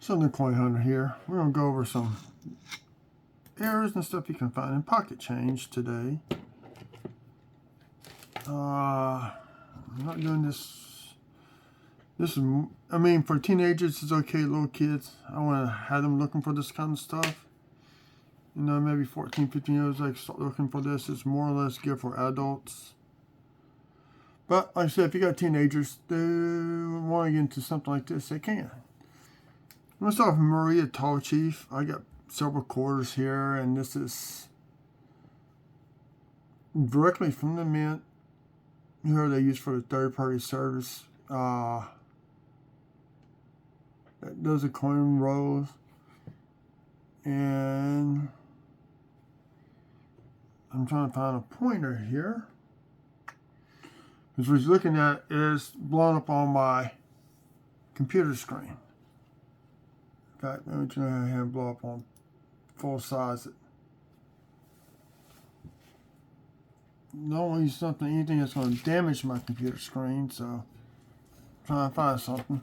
Southern Coin Hunter here. We're going to go over some errors and stuff you can find in Pocket Change today. I'm not doing this. This is, I mean, for teenagers, it's okay. Little kids, I want to have them looking for this kind of stuff. You know, maybe 14, 15 years, like, start looking for this. It's more or less good for adults. But, like I said, if you got teenagers, they want to get into something like this, they can. I'm going to start with Maria Tall Chief. I got several quarters here, and this is directly from the mint. Here they use for the third-party service. Those are coin rolls. And I'm trying to find a pointer here. Because what you're looking at is blown up on my computer screen. In fact, let me try to have it blow up on full size. Don't use anything that's going to damage my computer screen, so I'm trying to find something.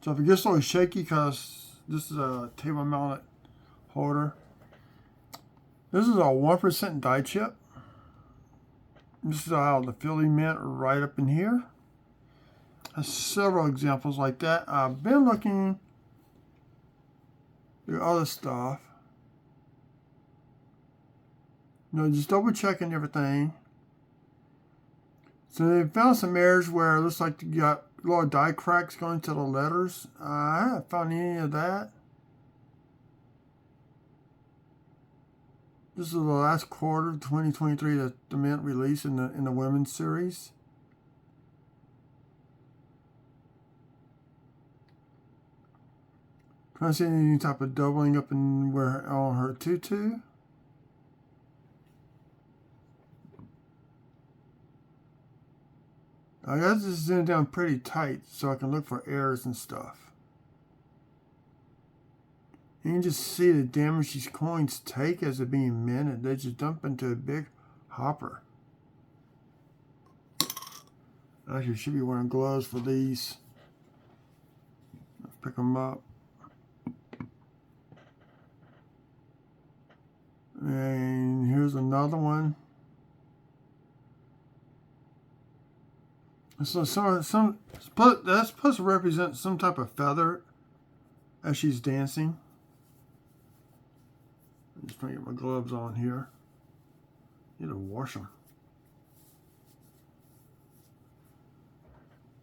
So if it gets a little shaky, because this is a table mounted holder. This is a 1% die chip. This is out of the Philly Mint right up in here. There's several examples like that. I've been looking through other stuff. You know, just double checking everything. So they found some errors where it looks like you got a lot of die cracks going to the letters. I haven't found any of that. This is the last quarter of 2023 that the Mint released in the women's series. Trying to see any type of doubling up in where on her tutu. I got this zoomed down pretty tight so I can look for errors and stuff. You can just see the damage these coins take as they're being minted. They just dump into a big hopper. Actually, should be wearing gloves for these. Let's pick them up. And here's another one. So that's supposed to represent some type of feather as she's dancing. I'm just trying to get my gloves on here. Need to wash them.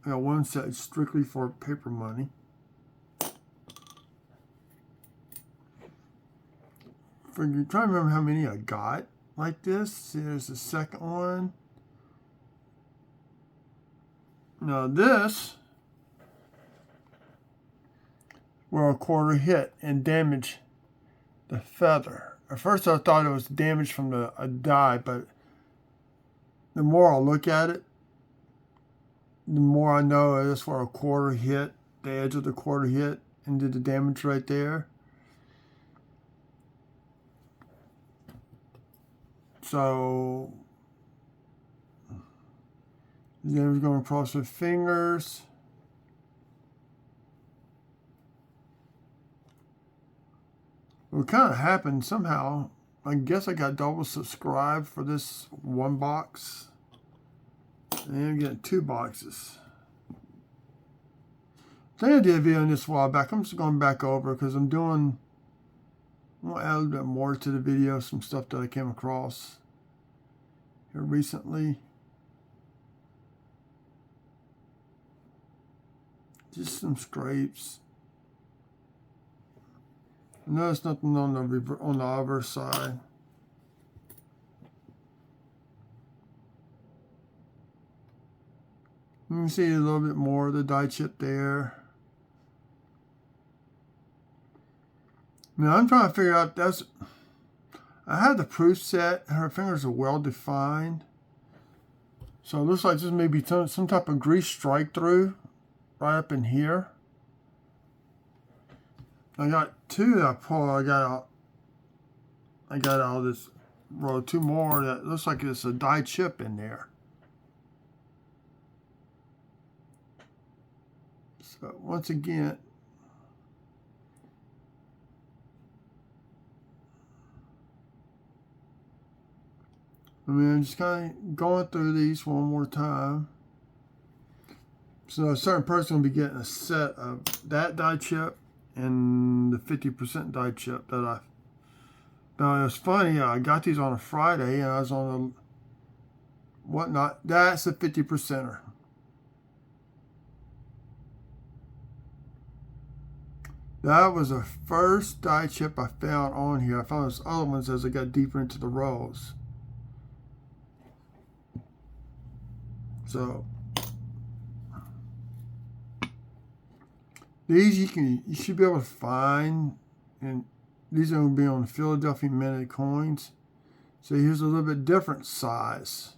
I got one set strictly for paper money. I'm trying to remember how many I got like this. Here's the second one. Now this, where a quarter hit and damaged the feather. At first I thought it was damage from a die, but the more I look at it, the more I know that's where a quarter hit, the edge of the quarter hit and did the damage right there. So the damage going across the fingers. What kind of happened somehow, I guess I got double subscribed for this one box. And I'm getting 2 boxes. I think I did a video on this a while back. I'm just going back over because I'm going to add a little bit more to the video, some stuff that I came across here recently. Just some scrapes. Notice nothing on the other side. You can see a little bit more of the die chip there. Now I'm trying to figure out, I had the proof set. Her fingers are well defined. So it looks like this may be some type of grease strike through right up in here. I got 2 that I pulled. I got out of this row 2 more that looks like it's a die chip in there. So once again, I'm just kind of going through these one more time. So a certain person will be getting a set of that die chip and the 50% die chip that I. Now it's funny. I got these on a Friday, and I was on a whatnot. That's a 50%er. That was the first die chip I found on here. I found those other ones as I got deeper into the rows. So these you should be able to find, and these are going to be on the Philadelphia Minted coins. So here's a little bit different size.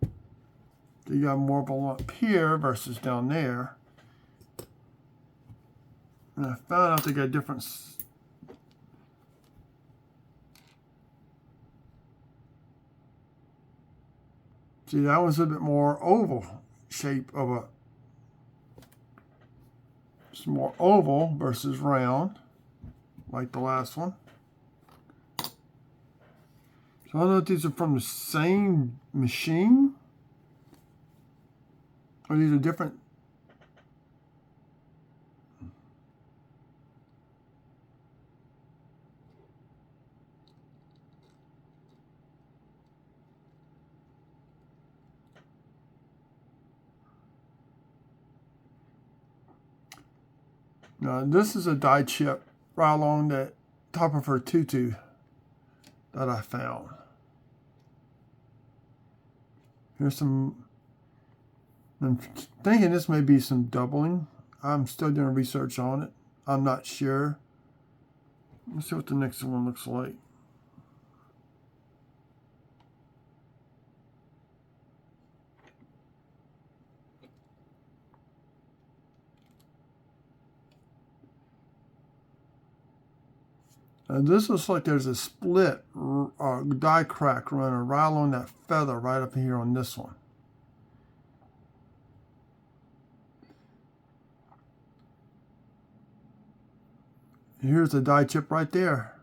So you got more of a lump here versus down there. And I found out they got different. See, that one's a bit more oval shape of a. It's more oval versus round, like the last one. So I don't know if these are from the same machine, or these are different. Now, this is a die chip right along the top of her tutu that I found. Here's some. I'm thinking this may be some doubling. I'm still doing research on it. I'm not sure. Let's see what the next one looks like. This looks like there's a split die crack running right along that feather right up here on this one. Here's the die chip right there.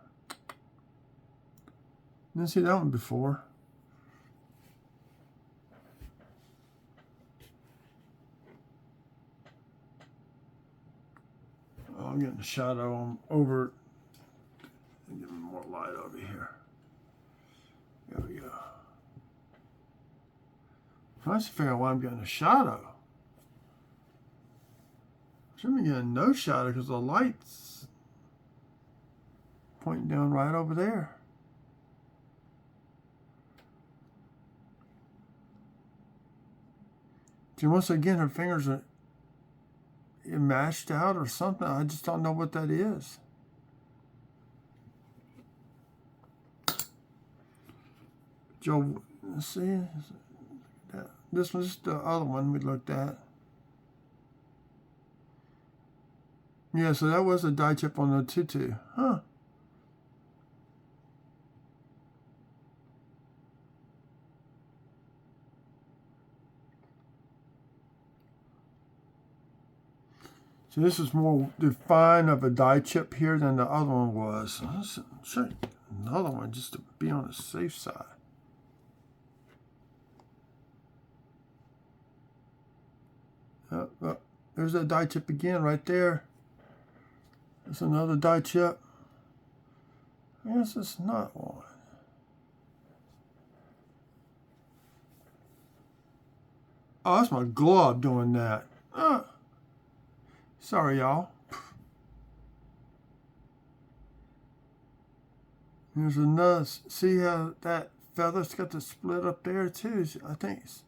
Didn't see that one before. Oh, I'm getting a shadow over. Give me more light over here. There we go. I'm trying to figure out why I'm getting a shadow. I should be getting no shadow because the light's pointing down right over there. See, once again, her fingers are mashed out or something. I just don't know what that is. Joe, let's see. This was the other one we looked at. Yeah, so that was a die chip on the tutu. Huh. So this is more defined of a die chip here than the other one was. Let's check another one just to be on the safe side. There's that die chip again right there. There's another die chip. I guess it's not one. Oh, that's my glove doing that. Sorry, y'all. There's another. See how that feather's got the split up there too? I think it's.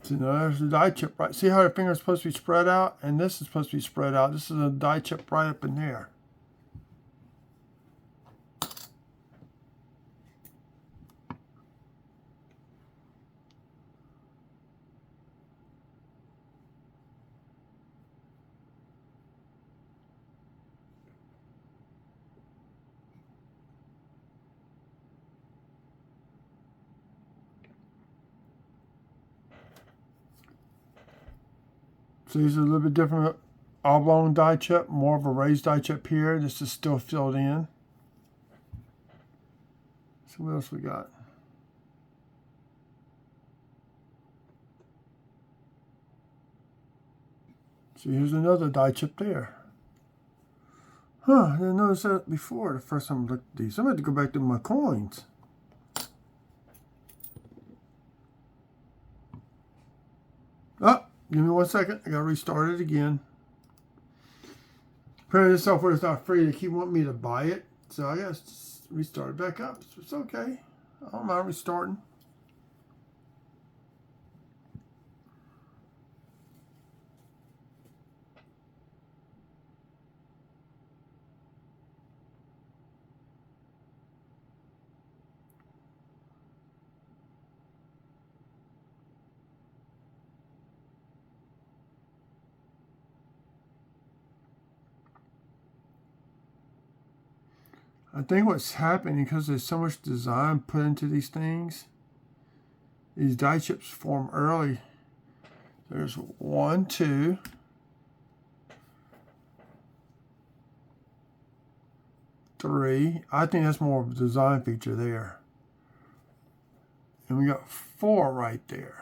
See, now there's the die chip right. See how the finger's supposed to be spread out? And this is supposed to be spread out. This is a die chip right up in there. So these are a little bit different oblong die chip, more of a raised die chip here. This is still filled in. So what else we got? So here's another die chip there. Huh, I didn't notice that before the first time I looked at these. I'm going to go back to my coins. Oh, give me 1 second. I got to restart it again. Apparently this software is not free. They keep wanting me to buy it. So I got to restart it back up. It's okay. I don't mind restarting. I think what's happening, because there's so much design put into these things, these die chips form early. There's 1, 2, 3. I think that's more of a design feature there. And we got 4 right there.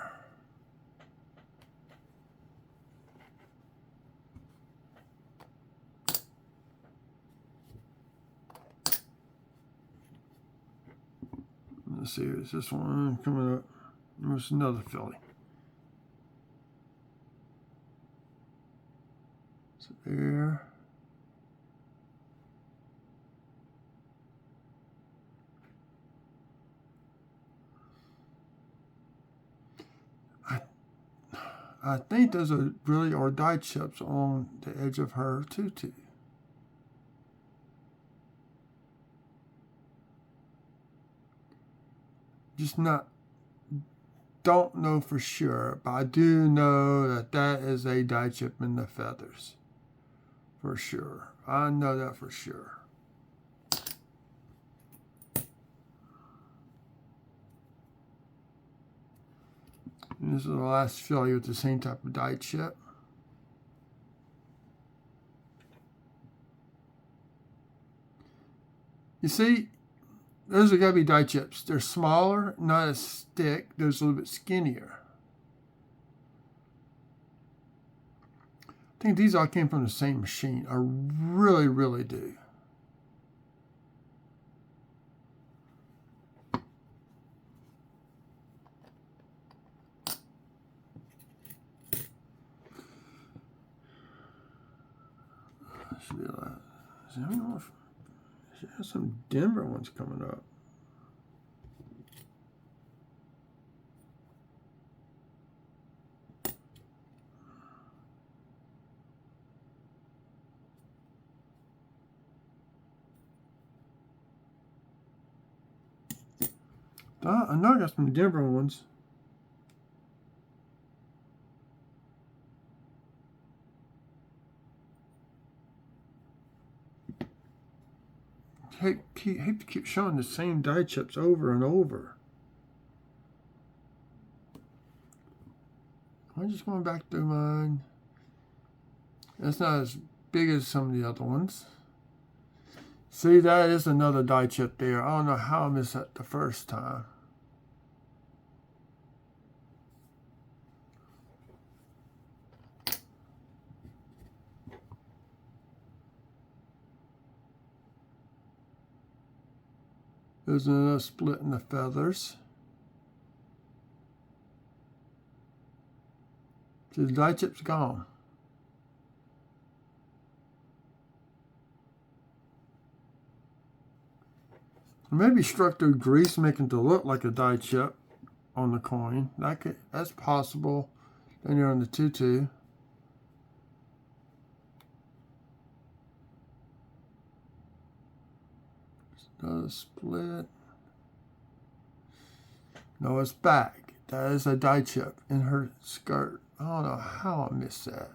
Let's see, is this one coming up? There's another filly. So there. I think those are really are die chips on the edge of her tutu. Just don't know for sure, but I do know that that is a die chip in the feathers. For sure. I know that for sure. And this is the last filly with the same type of die chip. You see, those are going to be die chips. They're smaller, not as thick. They're a little bit skinnier. I think these all came from the same machine. I really, really do. Should be allowed. I don't know if she has some Denver ones coming up. I know I got some Denver ones. Hate to keep showing the same die chips over and over. I'm just going back through mine. It's not as big as some of the other ones. See, that is another die chip there. I don't know how I missed that the first time. There's another split in the feathers. See, the die chip's gone. Maybe struck through grease, making it to look like a die chip on the coin. That's possible. Then you're on the tutu. Another split. No, it's back. That is a die chip in her skirt. I don't know how I missed that.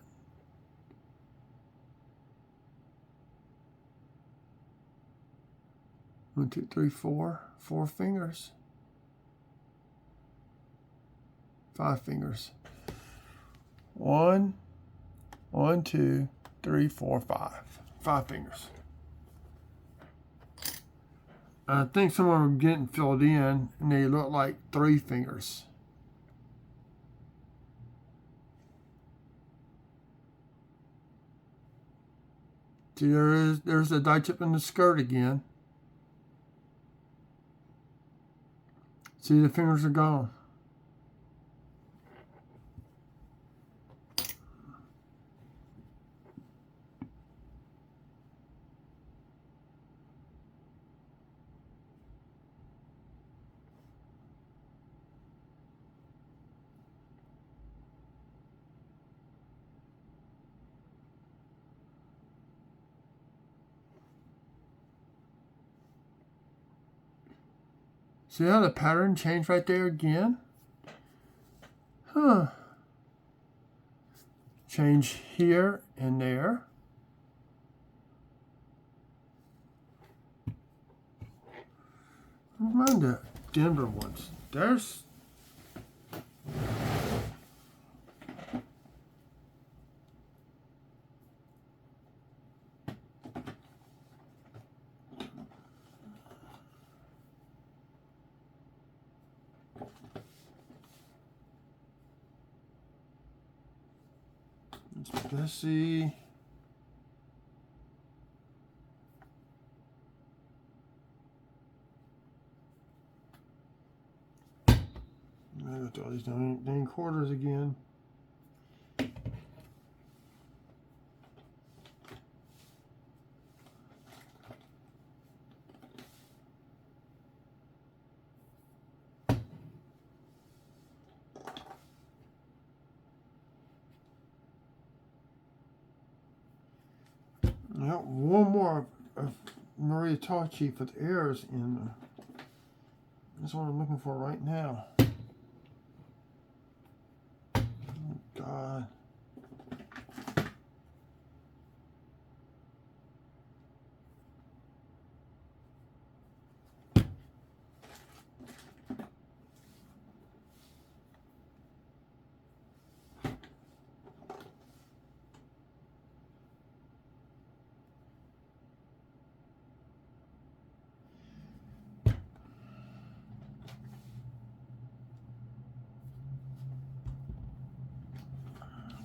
One, two, three, four. 4 fingers. 5 fingers. 1, 1, 2, 3, 4, 5. 5 fingers. I think some of them are getting filled in, and they look like 3 fingers. See, there's the die tip in the skirt again. See, the fingers are gone. See how the pattern changed right there again? Huh. Change here and there. Mind the Denver ones. There's let's see. I got all these dang quarters again. I got one more of Maria Tarchi with errors in. That's what I'm looking for right now. Oh, God.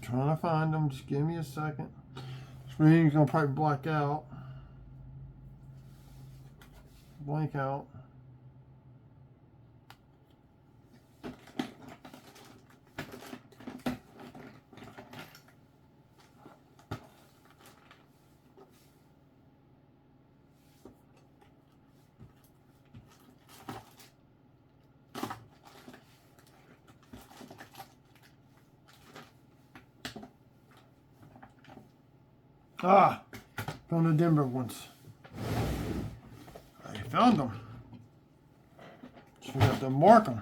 Trying to find them. Just give me a second. Screen's gonna probably black out. Blank out. Ah, found the Denver ones. I found them. Just forgot to mark them.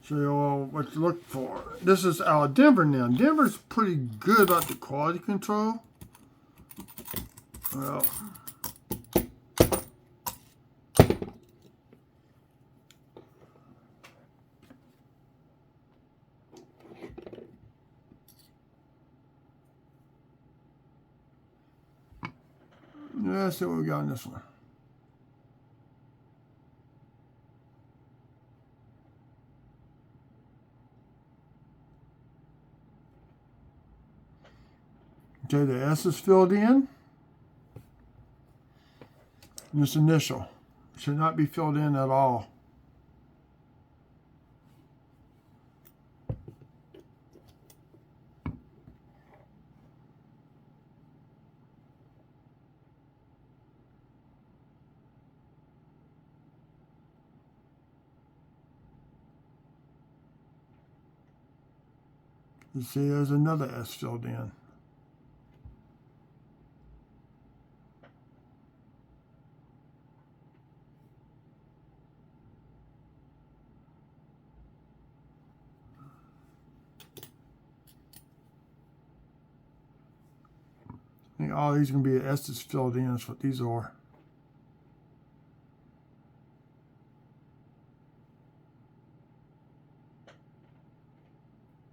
Show you all what to look for. This is out of Denver now. Denver's pretty good about the quality control. Well, let's see what we got on this one. Okay, the S is filled in. This initial should not be filled in at all. You see, there's another S filled in. I think all these are going to be S's filled in. That's what these are.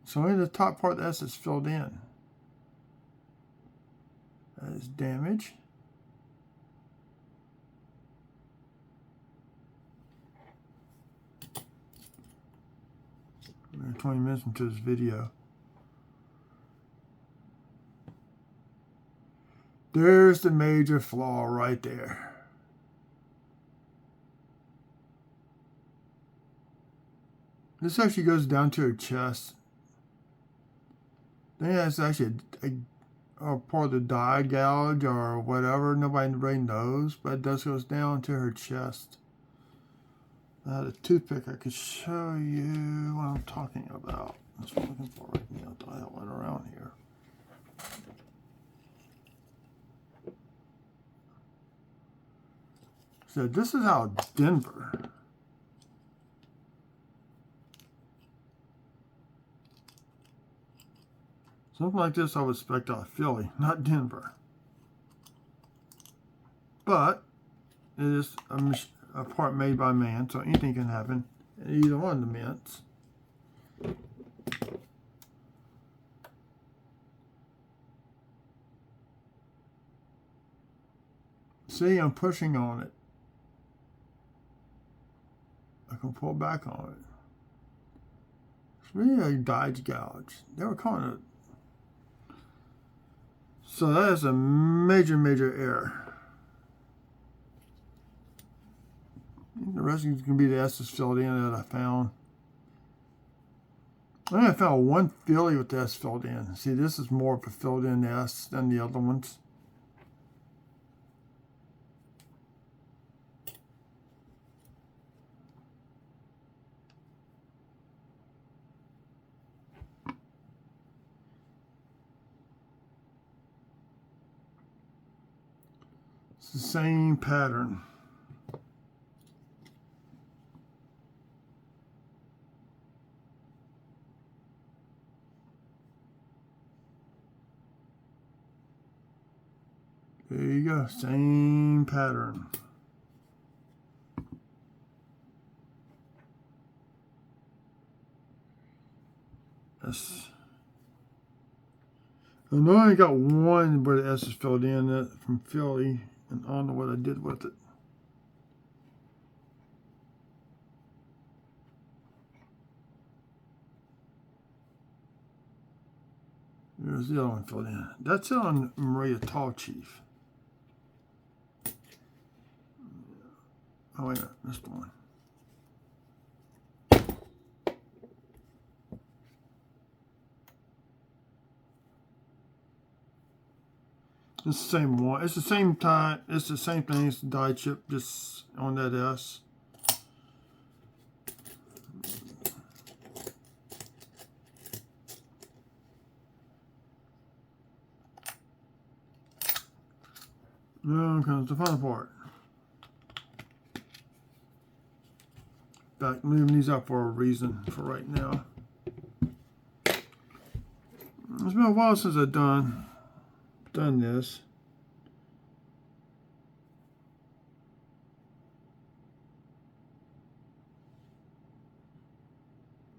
So only the top part of the S is filled in. That is damage. We're 20 minutes into this video. There's the major flaw right there. This actually goes down to her chest. I think that's actually a part of the dye gouge or whatever. Nobody really knows, but it does goes down to her chest. I had a toothpick I could show you what I'm talking about. That's what I'm looking for right now. I don't went around here. So this is how Denver. Something like this I would expect out of Philly, not Denver. But it is a part made by man, so anything can happen in either one of the mints. See, I'm pushing on it. I can pull back on it. It's really a dye gouge. They were calling it. So that is a major, major error. The rest is going to be the S's filled in that I found. I think I found one Philly with the S filled in. See, this is more of a filled in S than the other ones. It's the same pattern. There you go, same pattern. Yes. I know I got one where the S is filled in from Philly, and I don't know what I did with it. There's the other one filled in. That's on Maria Tall Chief. Oh, wait a minute, missed one. It's the same one. It's the same time. It's the same thing. It's the dye chip, just on that S. Now comes the fun part. In fact, I'm leaving these up for a reason for right now. It's been a while since I've done this.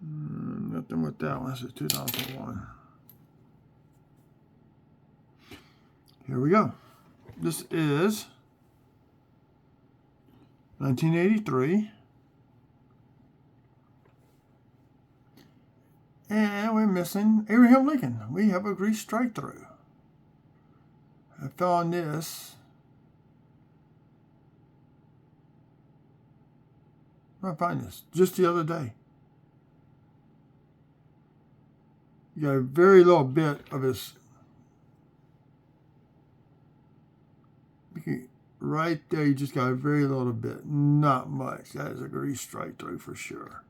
Nothing with that one. This is 2001. Here we go. This is 1983. And we're missing Abraham Lincoln. We have a grease strike through. I found this. I find this just the other day. You got a very little bit of his. Right there, you just got a very little bit. Not much. That is a grease strike through for sure.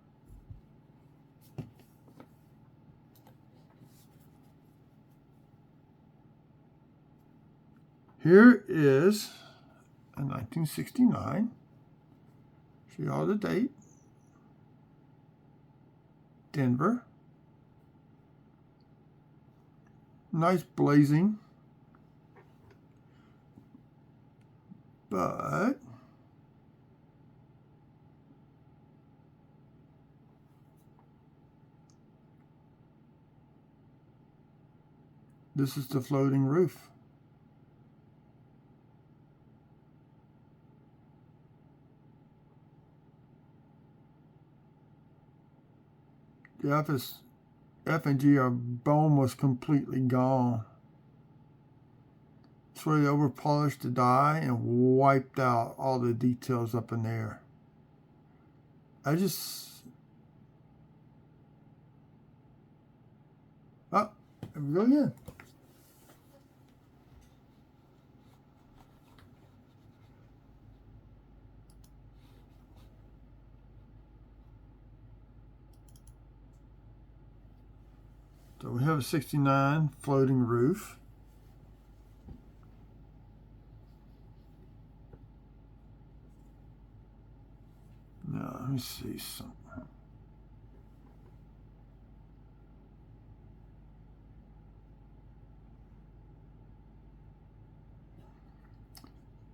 Here is a 1969. See all the date. Denver. Nice blazing. But This is the floating roof. The F and G are almost completely gone. It's where they over polished the dye and wiped out all the details up in there. Oh, there we go again. So we have a 69 floating roof. Now, let me see something.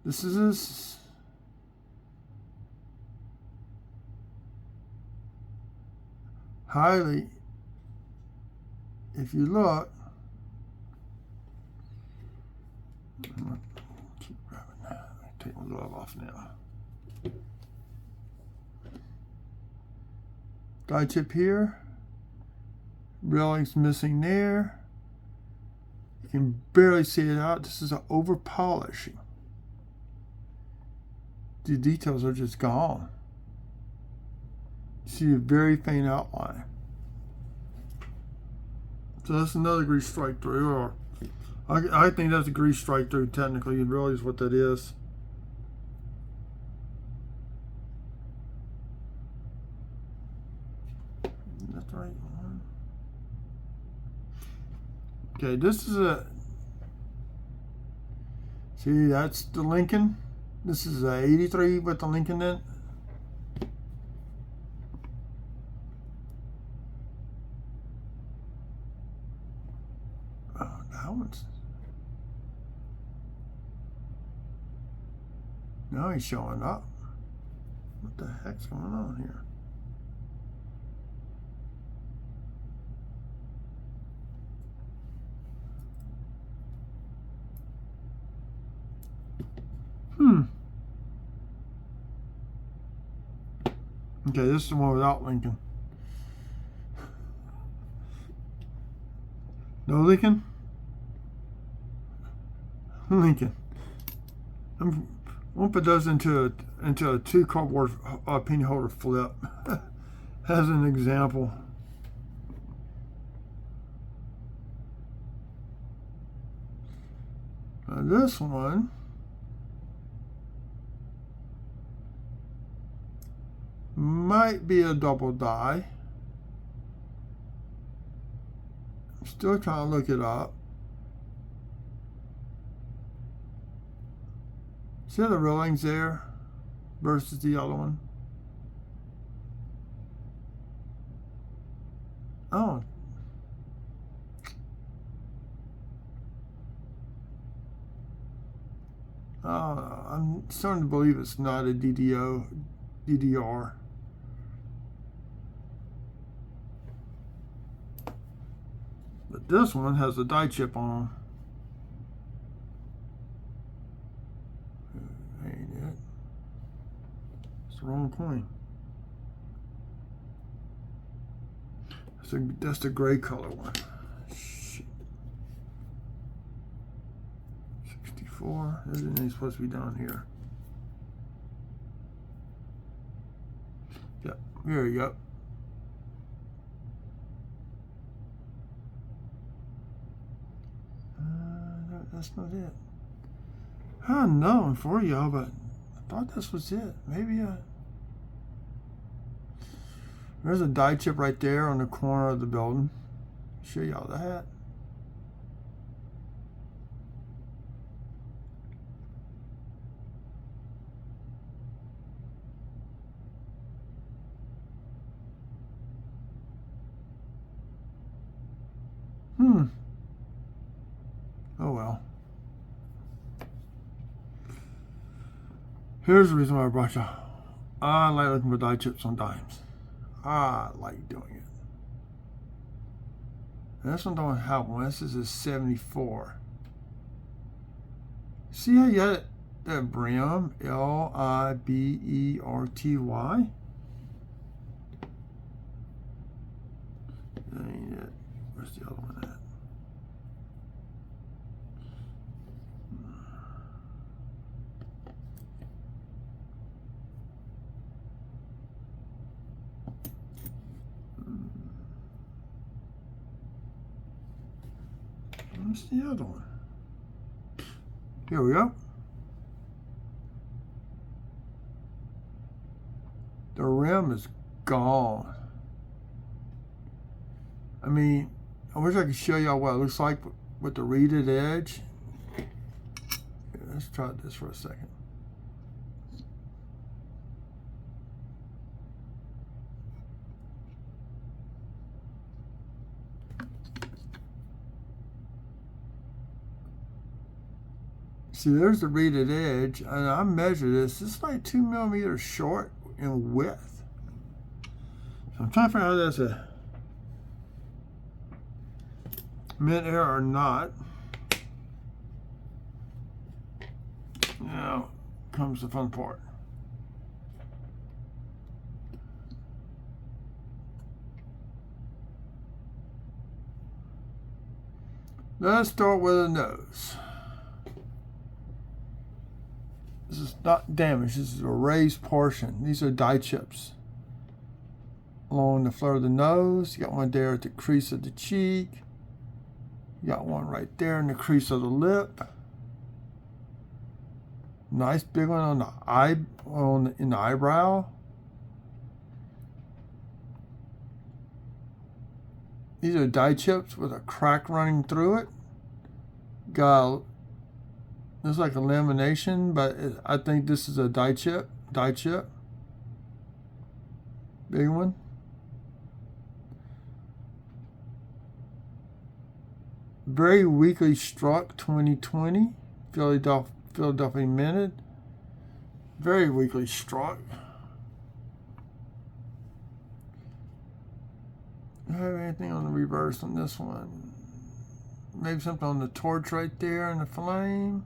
This is highly, if you look, keep grabbing that. Take my glove off now. Die chip here, railings missing there. You can barely see it out. This is an over polishing. The details are just gone. You see a very faint outline. So that's another grease strike through, or I think that's a grease strike through technically. You realize what that is. That's the right one. Okay, this is a, see, that's the Lincoln. This is a 83 with the Lincoln in it. Oh, that one's, now he's showing up. What the heck's going on here? Okay, this is the one without Lincoln. No Lincoln? Lincoln. We'll put those into a 2 cardboard penny holder flip as an example. Now this one might be a double die. I'm still trying to look it up. See the railings there versus the other one? Oh. I'm starting to believe it's not a DDR. But this one has a die chip on. Ain't it? It's the wrong coin. That's the gray color one. Shit. 64. Isn't it supposed to be down here? Yep. There you go. That's not it. I don't know for y'all, but I thought this was it. Maybe there's a die chip right there on the corner of the building. Show y'all that. Oh well. Here's the reason why I brought you. I like looking for die chips on dimes. I like doing it. And this one don't have one. This is a 74. See how you got that brim? Liberty. That ain't it. Where's the other one at? Where's the other one? Here we go. The rim is gone. I mean, I wish I could show y'all what it looks like with the reeded edge. Here, let's try this for a second. See, there's the reeded edge, and I measured this. It's like 2 millimeters short in width. So I'm trying to figure out if that's a mid-air or not. Now comes the fun part. Let's start with the nose. This is not damaged. This is a raised portion. These are die chips along the flare of the nose. You got one there at the crease of the cheek. You got one right there in the crease of the lip. Nice big one on the eye, in the eyebrow. These are die chips with a crack running through it. Got looks like a lamination, but I think this is a die chip. Big one. Very weakly struck, 2020. Philadelphia Minted. Very weakly struck. Do I have anything on the reverse on this one? Maybe something on the torch right there in the flame.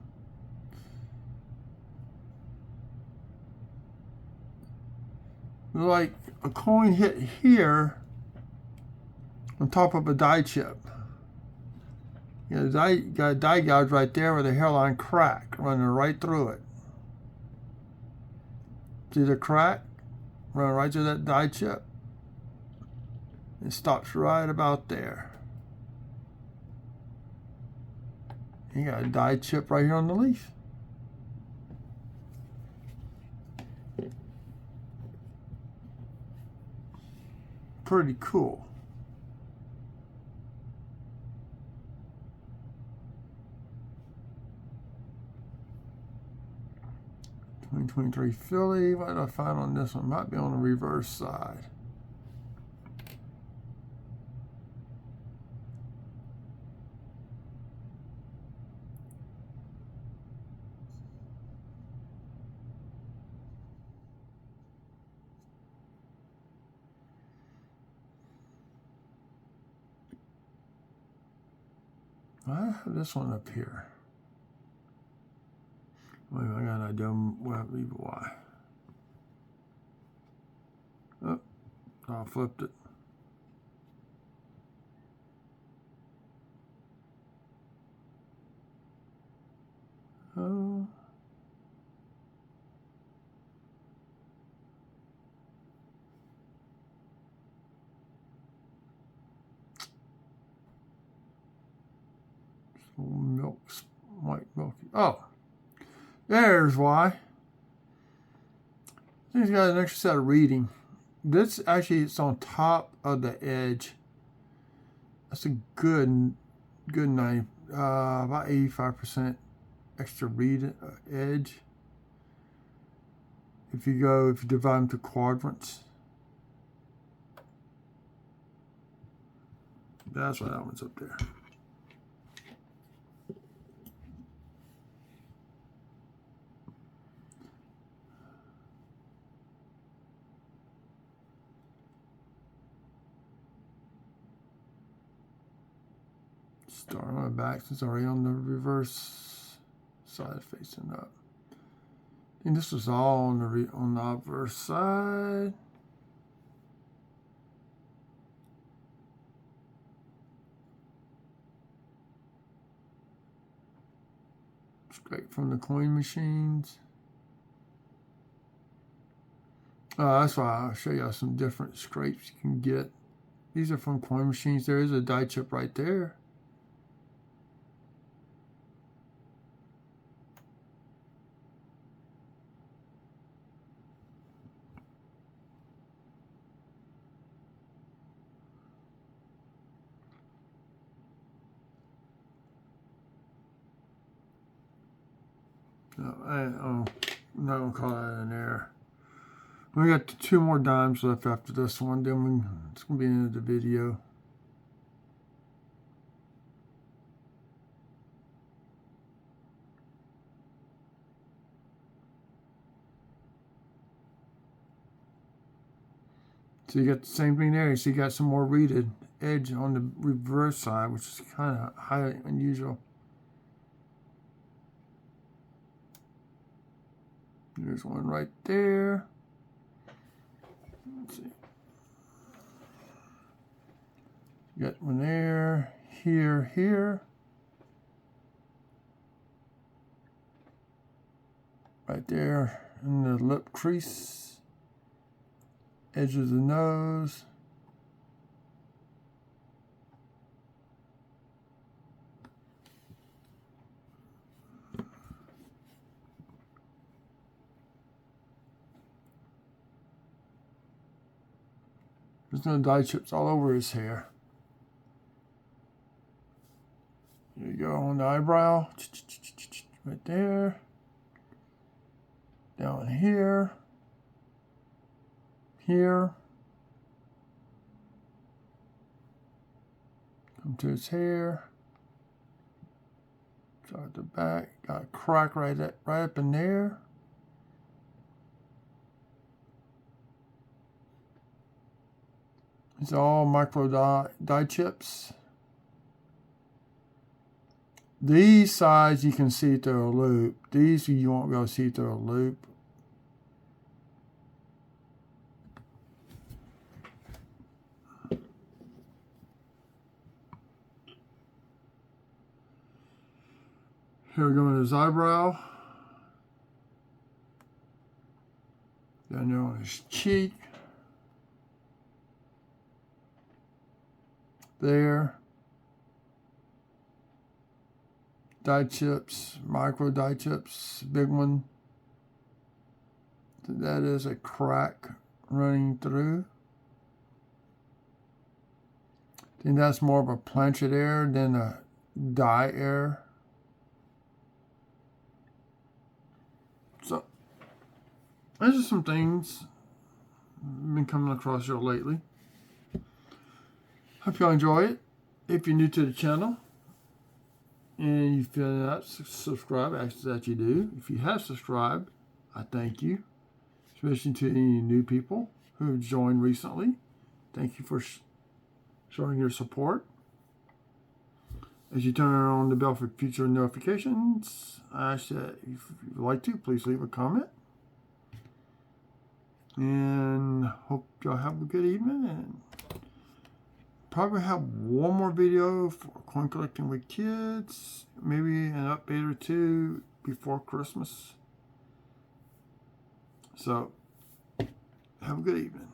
Like a coin hit here on top of a die chip. You know, got a die gouge right there with a hairline crack running right through it. See the crack? Running right through that die chip. It stops right about there. You got a die chip right here on the leaf. Pretty cool. .23 Philly. What did I find on this one? Might be on the reverse side. I have this one up here. Wait, I got an idea. Well, leave why. Oh, I flipped it. Oh. Milk's white milky. Oh, there's why. He's got an extra set of reading. This actually, it's on top of the edge. That's a good knife. About 85% extra read edge. If you divide them to quadrants. That's why that one's up there. Start on the back. It's already on the reverse side facing up. And this was all on the obverse side. Straight from the coin machines. That's why I'll show you some different scrapes you can get. These are from coin machines. There is a die chip right there. No, I'm not going to call that an error. We got 2 more dimes left after this one, then it's going to be the end of the video. So you got the same thing there. So you got some more reeded edge on the reverse side, which is kind of highly unusual. There's one right there. Let's see. You got one there, here. Right there in the lip crease. Edge of the nose. There's no die chips all over his hair. There you go on the eyebrow. Right there. Down here. Here. Come to his hair. Start the back. Got a crack right up in there. It's all micro die chips. These sides you can see through a loop. These you won't be able to see through a loop. Here we go in his eyebrow. Down there on his cheek. There. Die chips, micro die chips, big one. That is a crack running through. I think that's more of a planchet error than a die error. So, those are some things I've been coming across here lately. Hope y'all enjoy it. If you're new to the channel and you feel not subscribe, actually that you do. If you have subscribed, I thank you, especially to any new people who have joined recently. Thank you for showing your support. As you turn on the bell for future notifications, I ask that if you'd like to, please leave a comment. And hope y'all have a good evening. And probably have one more video for coin collecting with kids. Maybe an update or 2 before Christmas. So, have a good evening.